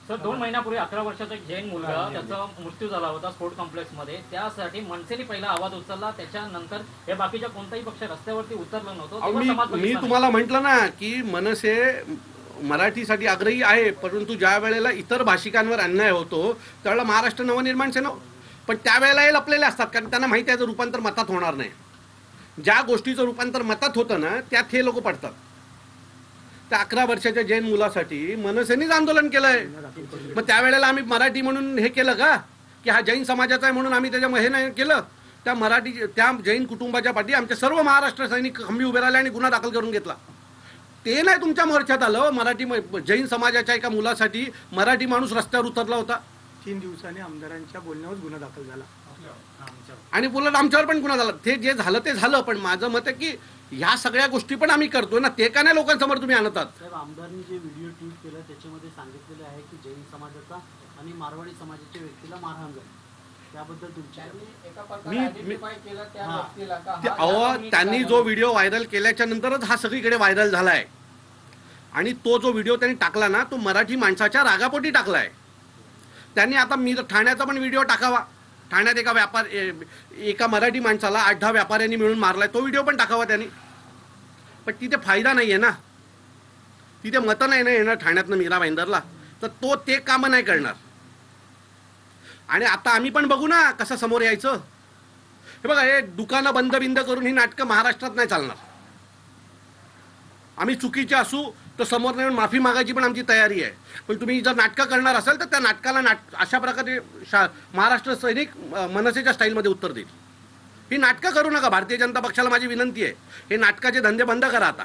Sir 2 महिन्यापूर्वी 11 वर्षाचा एक जैन मुलगा त्याचा मृत्यू झाला होता स्पोर्ट कॉम्प्लेक्समध्ये. त्यासाठी मनसेने पहिला आवाज उचलला, त्याच्यानंतर हे बाकीच्या कोणताही पक्ष रस्त्यावरती उतरलं नव्हतं. मी तुम्हाला म्हटलं ना की मनसे मराठीसाठी आग्रही आहे, परंतु ज्या वेळेला इतर भाषिकांवर अन्याय होतो त्यावेळेला महाराष्ट्र नवनिर्माण सेना पण त्यावेळेला हे लपलेले असतात, कारण त्यांना माहिती आहे रूपांतर मतात होणार नाही. ज्या गोष्टीचं रूपांतर मतात होतं ना त्यात हे लोक पडतात. त्या 11 वर्षाच्या जैन मुलासाठी मनसेनेच आंदोलन केलंय. मग त्यावेळेला आम्ही मराठी म्हणून हे केलं का की हा जैन समाजाचा आहे म्हणून आम्ही त्याच्या हे नाही केलं? त्या जैन कुटुंबाच्या पाठी आमचे सर्व महाराष्ट्र सैनिक खंबी उभे राहिले आणि गुन्हा दाखल करून घेतला. ते नाही तुमच्या मोर्चात आलं. मराठी जैन समाजाच्या एका मुलासाठी मराठी माणूस रस्त्यावर उतरला होता. 3 दिवसांनी आमदारांच्या बोलण्यावर गुन्हा दाखल झाला आणि बोलत आमच्यावर पण गुन्हा झाला. ते जे झालं ते झालं, पण माझं मत आहे की ह्या सगळ्या गोष्टी पण आम्ही करतोय ना, ते का नाही लोकांसमोर तुम्ही आणतात? साहेब, आमदारांनी जे व्हिडिओ ट्वीट केलं त्याच्यामध्ये सांगितलेलं आहे की जैन समाजाचा आणि मारवाडी समाजाच्या व्यक्तीला मारहाण झाली. त्याबद्दल त्यांनी जो व्हिडिओ व्हायरल केल्याच्या नंतरच हा सगळीकडे व्हायरल झालाय. आणि तो जो व्हिडिओ त्यांनी टाकला ना तो मराठी माणसाच्या रागापोटी टाकलाय त्यांनी. आता मी ठाण्याचा पण व्हिडिओ टाकावा. ठाण्यात एका मराठी माणसाला 8-10 व्यापाऱ्यांनी मिळून मारलाय, तो व्हिडिओ पण टाकावा त्यांनी. पण तिथे फायदा नाही आहे ना, तिथे मतं नाही ना येणार ठाण्यातनं मीरा भाईंदरला, तर तो ते कामं नाही करणार. आणि आता आम्ही पण बघू ना कसं समोर यायचं. हे बघा, हे दुकानं बंद करून ही नाटकं महाराष्ट्रात नाही चालणार. आम्ही चुकीचे असू तर समोर येऊन माफी मागायची पण आमची तयारी आहे. पण तुम्ही जर नाटकं करणार असाल तर त्या नाटकाला अशा प्रकारे महाराष्ट्र सैनिक मनसेच्या स्टाईलमध्ये उत्तर देईल. ही नाटकं करू नका. भारतीय जनता पक्षाला माझी विनंती आहे, हे नाटकाचे धंदे बंद करा आता.